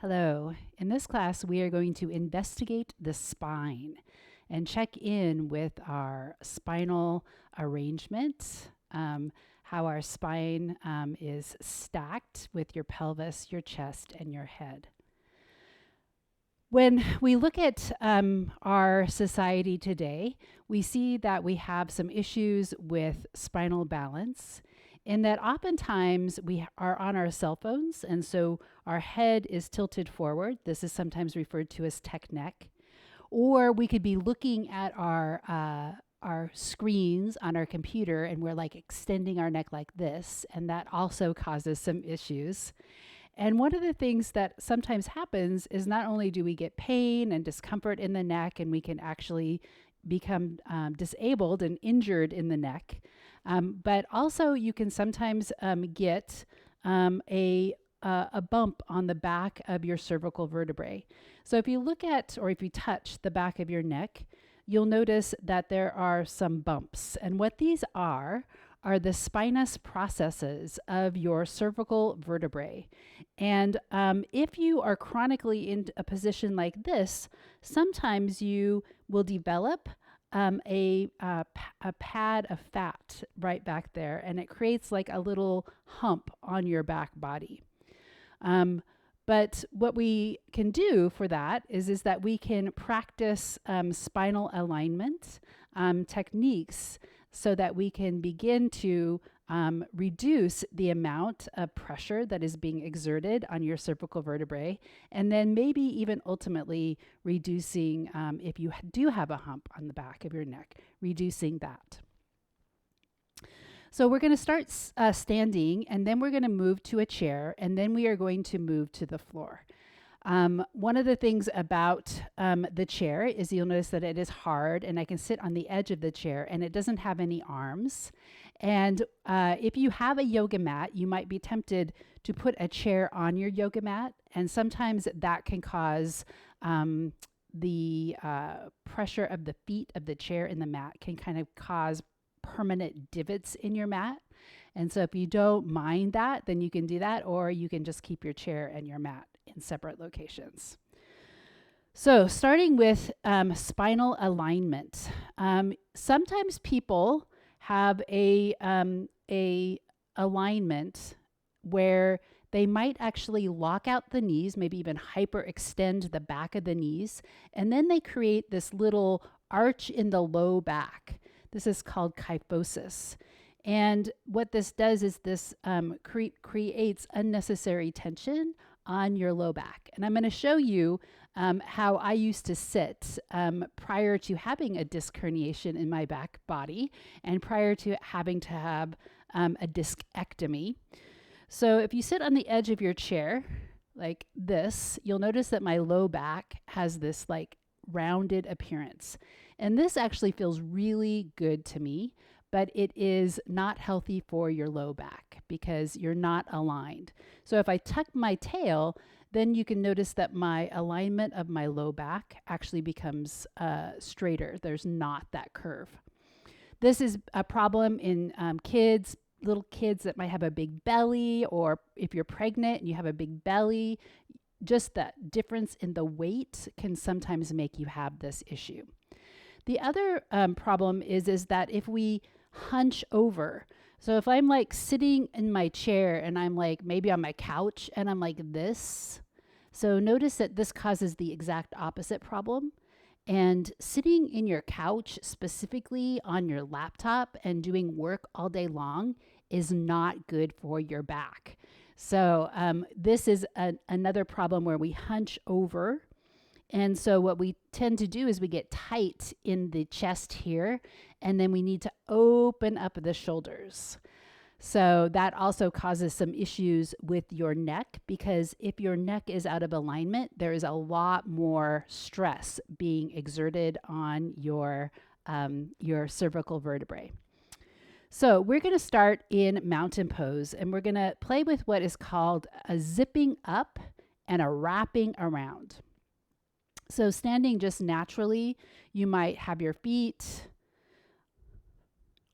Hello. In this class, we are going to investigate the spine and check in with our spinal arrangement, how our spine is stacked with your pelvis, your chest, and your head. When we look at our society today, we see that we have some issues with spinal balance, in that oftentimes we are on our cell phones, and so our head is tilted forward. This is sometimes referred to as tech neck. Or we could be looking at our screens on our computer, and we're like extending our neck like this, and that also causes some issues. And one of the things that sometimes happens is not only do we get pain and discomfort in the neck, and we can actually become disabled and injured in the neck, but also you can sometimes get a bump on the back of your cervical vertebrae. So if you look at, or if you touch the back of your neck, you'll notice that there are some bumps. And what these are the spinous processes of your cervical vertebrae. And if you are chronically in a position like this, sometimes you will develop a pad of fat right back there, and it creates like a little hump on your back body. But what we can do for that is that we can practice spinal alignment techniques so that we can begin to reduce the amount of pressure that is being exerted on your cervical vertebrae, and then maybe even ultimately reducing, if you do have a hump on the back of your neck, reducing that. So we're going to start standing, and then we're going to move to a chair, and then we are going to move to the floor. One of the things about the chair is you'll notice that it is hard, and I can sit on the edge of the chair, and it doesn't have any arms. And if you have a yoga mat, you might be tempted to put a chair on your yoga mat, and sometimes that can cause the pressure of the feet of the chair in the mat can kind of cause permanent divots in your mat. And so if you don't mind that, then you can do that, or you can just keep your chair and your mat in separate locations. So starting with spinal alignment. Sometimes people have a alignment where they might actually lock out the knees, maybe even hyperextend the back of the knees, and then they create this little arch in the low back. This is called kyphosis. And what this does is this creates unnecessary tension on your low back. And I'm going to show you how I used to sit prior to having a disc herniation in my back body and prior to having to have a discectomy. So if you sit on the edge of your chair like this, you'll notice that my low back has this like rounded appearance. And this actually feels really good to me, but it is not healthy for your low back because you're not aligned. So if I tuck my tail, then you can notice that my alignment of my low back actually becomes straighter. There's not that curve. This is a problem in kids, little kids that might have a big belly, or if you're pregnant and you have a big belly, just that difference in the weight can sometimes make you have this issue. The other problem is that if we hunch over, so if I'm like sitting in my chair and I'm like maybe on my couch and I'm like this, so notice that this causes the exact opposite problem. And sitting in your couch, specifically on your laptop and doing work all day long, is not good for your back. So this is another problem where we hunch over. And so what we tend to do is we get tight in the chest here, and then we need to open up the shoulders. So that also causes some issues with your neck, because if your neck is out of alignment, there is a lot more stress being exerted on your cervical vertebrae. So we're going to start in mountain pose, and we're going to play with what is called a zipping up and a wrapping around. So standing just naturally, you might have your feet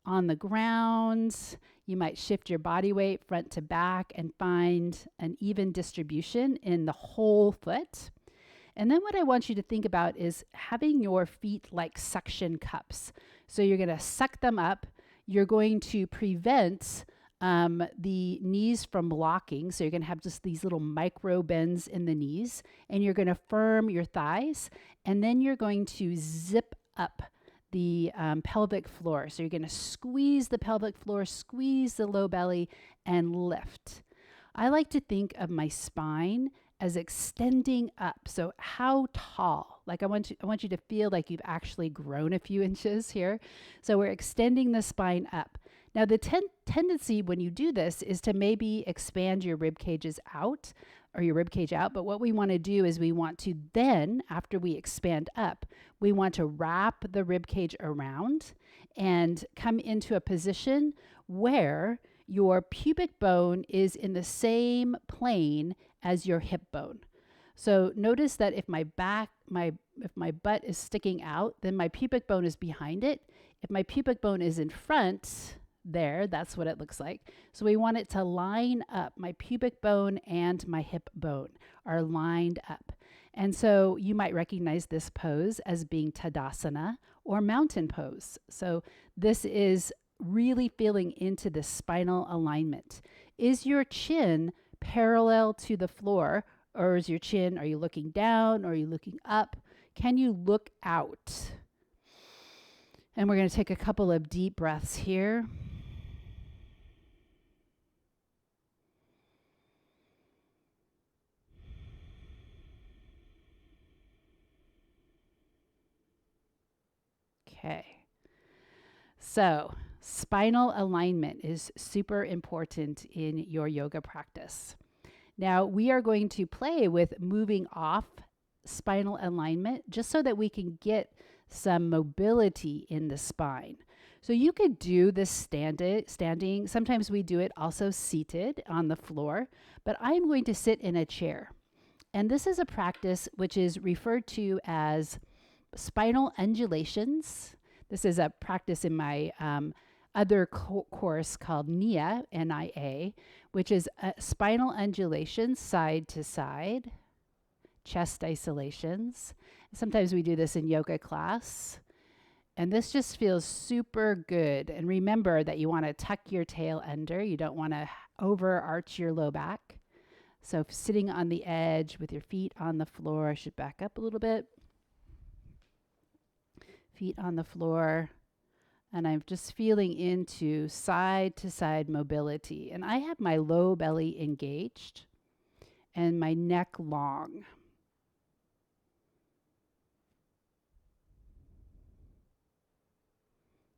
on the ground. You might shift your body weight front to back and find an even distribution in the whole foot. And then what I want you to think about is having your feet like suction cups. So you're going to suck them up. You're going to prevent the knees from locking. So you're going to have just these little micro bends in the knees, and you're going to firm your thighs. And then you're going to zip up the pelvic floor. So you're going to squeeze the pelvic floor, squeeze the low belly, and lift. I like to think of my spine as extending up. So how tall? Like I want you to feel like you've actually grown a few inches here. So we're extending the spine up. Now the tendency when you do this is to maybe expand your rib cages out or your rib cage out. But what we want to do is we want to then, after we expand up, we want to wrap the rib cage around and come into a position where your pubic bone is in the same plane as your hip bone. So notice that if my butt is sticking out, then my pubic bone is behind it. If my pubic bone is in front, there, that's what it looks like. So we want it to line up. My pubic bone and my hip bone are lined up. And so you might recognize this pose as being Tadasana or mountain pose. So this is really feeling into the spinal alignment. Is your chin parallel to the floor, or is your chin, are you looking down, or are you looking up? Can you look out? And we're going to take a couple of deep breaths here. Okay. So, spinal alignment is super important in your yoga practice. Now, we are going to play with moving off spinal alignment just so that we can get some mobility in the spine. So you could do this standing. Sometimes we do it also seated on the floor, but I'm going to sit in a chair. And this is a practice which is referred to as spinal undulations. This is a practice in my other course called NIA, N-I-A, which is spinal undulations, side to side, chest isolations. Sometimes we do this in yoga class. And this just feels super good. And remember that you want to tuck your tail under. You don't want to overarch your low back. So sitting on the edge with your feet on the floor, I should back up a little bit. Feet on the floor. And I'm just feeling into side to side mobility. And I have my low belly engaged and my neck long.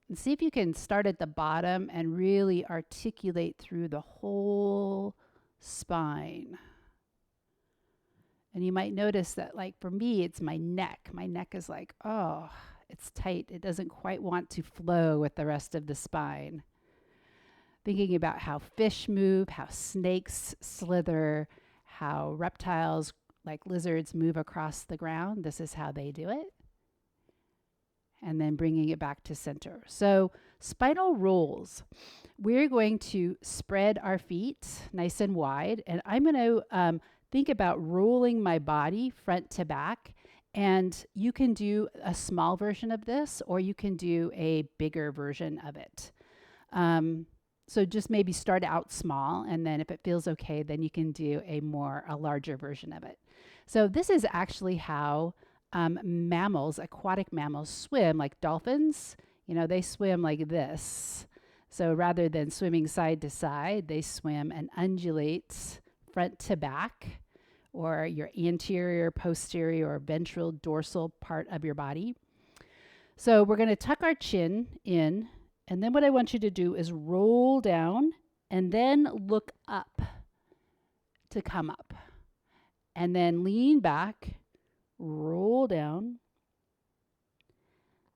And see if you can start at the bottom and really articulate through the whole spine. And you might notice that, like for me, it's my neck. My neck is like, oh, it's tight. It doesn't quite want to flow with the rest of the spine. Thinking about how fish move, how snakes slither, how reptiles like lizards move across the ground. This is how they do it. And then bringing it back to center. So spinal rolls. We're going to spread our feet nice and wide. And I'm going to think about rolling my body front to back. And you can do a small version of this, or you can do a bigger version of it. So just maybe start out small, and then if it feels okay, then you can do a larger version of it. So this is actually how mammals, aquatic mammals, swim, like dolphins. You know, they swim like this. So rather than swimming side to side, they swim and undulate front to back, or your anterior, posterior, or ventral, dorsal part of your body. So we're going to tuck our chin in, and then what I want you to do is roll down and then look up to come up. And then lean back, roll down,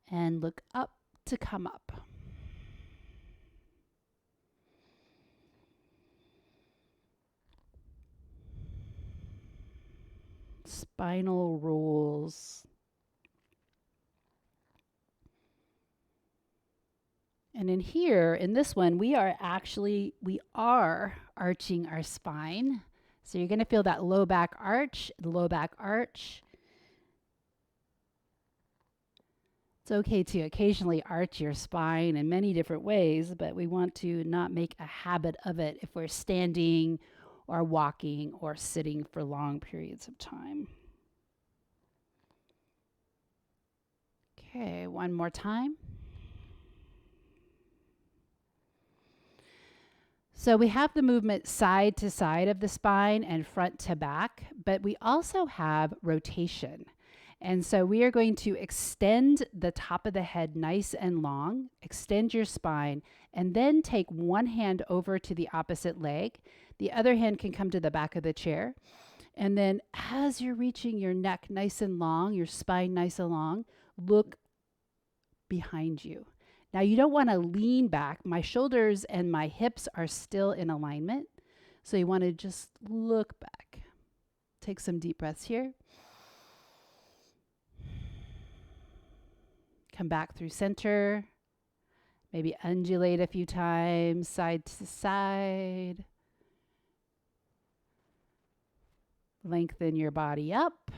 and look up to come up. Spinal rolls. And in here, in this one, we are arching our spine. So you're going to feel that low back arch, the low back arch. It's okay to occasionally arch your spine in many different ways, but we want to not make a habit of it if we're standing or walking or sitting for long periods of time. Okay, one more time. So we have the movement side to side of the spine and front to back, but we also have rotation. And so we are going to extend the top of the head nice and long, extend your spine, and then take one hand over to the opposite leg. The other hand can come to the back of the chair. And then as you're reaching your neck nice and long, your spine nice and long, look behind you. Now you don't want to lean back. My shoulders and my hips are still in alignment. So you want to just look back. Take some deep breaths here. Come back through center. Maybe undulate a few times, side to side. Lengthen your body up.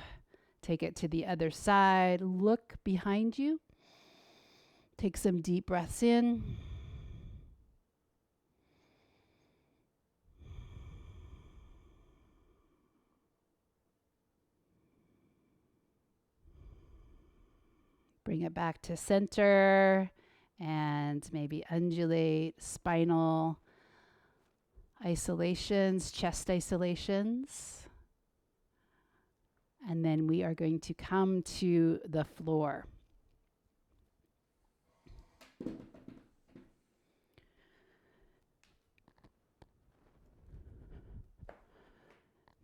Take it to the other side. Look behind you. Take some deep breaths in. Bring it back to center and maybe undulate spinal isolations, chest isolations. And then we are going to come to the floor.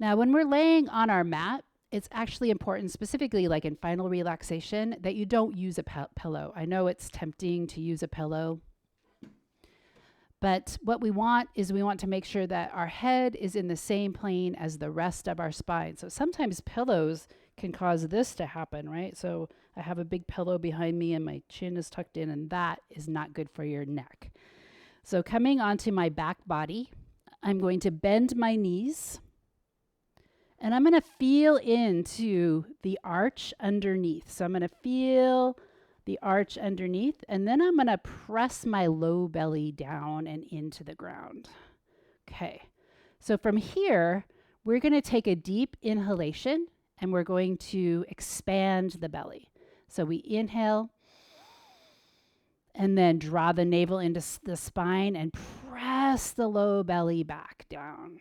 Now, when we're laying on our mat, it's actually important, specifically like in final relaxation, that you don't use a pillow. I know it's tempting to use a pillow, but what we want is we want to make sure that our head is in the same plane as the rest of our spine. So sometimes pillows can cause this to happen, right? So I have a big pillow behind me and my chin is tucked in, and that is not good for your neck. So coming onto my back body, I'm going to bend my knees. And I'm going to feel into the arch underneath. So I'm going to feel the arch underneath, and then I'm going to press my low belly down and into the ground. Okay. So from here, we're going to take a deep inhalation, and we're going to expand the belly. So we inhale, and then draw the navel into the spine and press the low belly back down.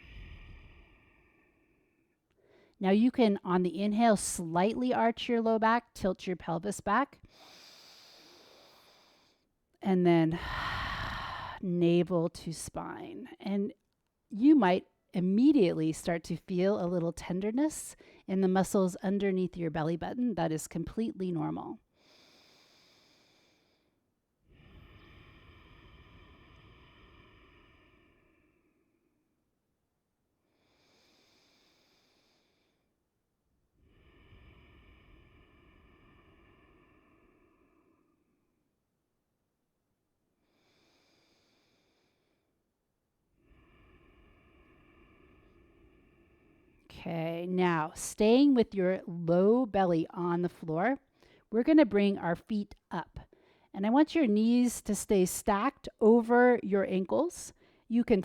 Now you can, on the inhale, slightly arch your low back, tilt your pelvis back. And then navel to spine. And you might immediately start to feel a little tenderness in the muscles underneath your belly button. That is completely normal. Okay, now staying with your low belly on the floor, we're going to bring our feet up. And I want your knees to stay stacked over your ankles. You can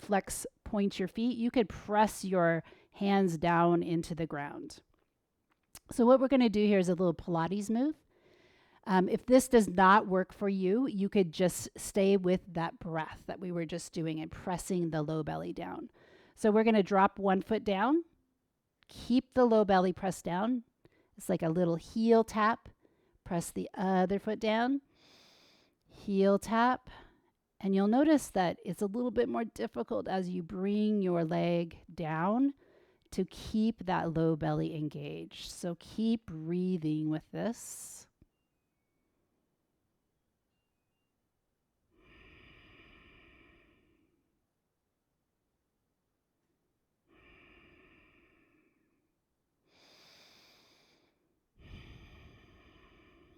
point your feet. You could press your hands down into the ground. So what we're going to do here is a little Pilates move. If this does not work for you, you could just stay with that breath that we were just doing and pressing the low belly down. So we're going to drop one foot down. Keep the low belly pressed down. It's like a little heel tap. Press the other foot down. Heel tap. And you'll notice that it's a little bit more difficult as you bring your leg down to keep that low belly engaged. So keep breathing with this.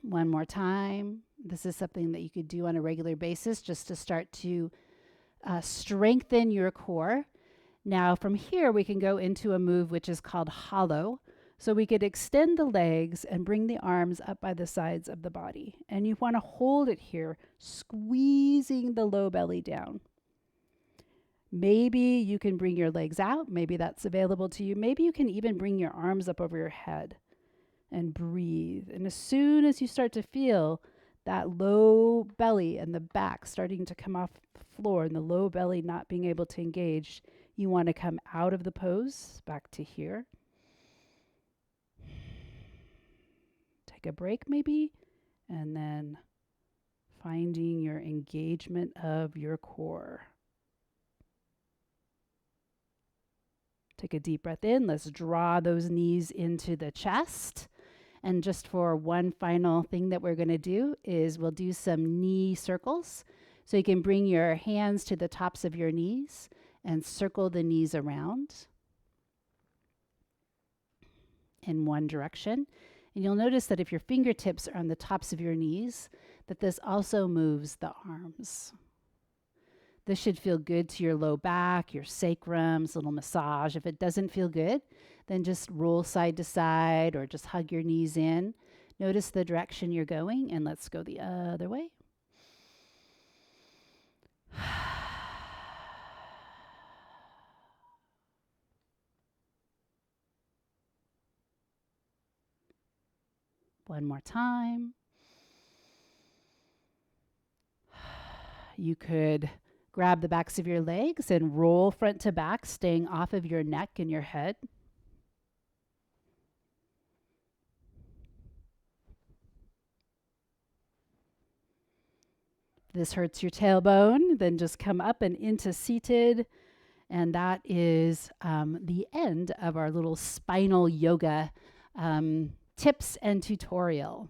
One more time. This is something that you could do on a regular basis just to start to strengthen your core. Now, from here, we can go into a move which is called hollow. So we could extend the legs and bring the arms up by the sides of the body. And you want to hold it here, squeezing the low belly down. Maybe you can bring your legs out. Maybe that's available to you. Maybe you can even bring your arms up over your head and breathe. And as soon as you start to feel that low belly and the back starting to come off the floor and the low belly not being able to engage, you want to come out of the pose back to here. Take a break maybe, and then finding your engagement of your core. Take a deep breath in. Let's draw those knees into the chest. And just for one final thing that we're going to do is we'll do some knee circles. So you can bring your hands to the tops of your knees and circle the knees around in one direction. And you'll notice that if your fingertips are on the tops of your knees, that this also moves the arms. This should feel good to your low back, your sacrum, a little massage. If it doesn't feel good, then just roll side to side or just hug your knees in. Notice the direction you're going, and let's go the other way. One more time. You could grab the backs of your legs and roll front to back, staying off of your neck and your head. If this hurts your tailbone, then just come up and into seated. And that is the end of our little spinal yoga tips and tutorial.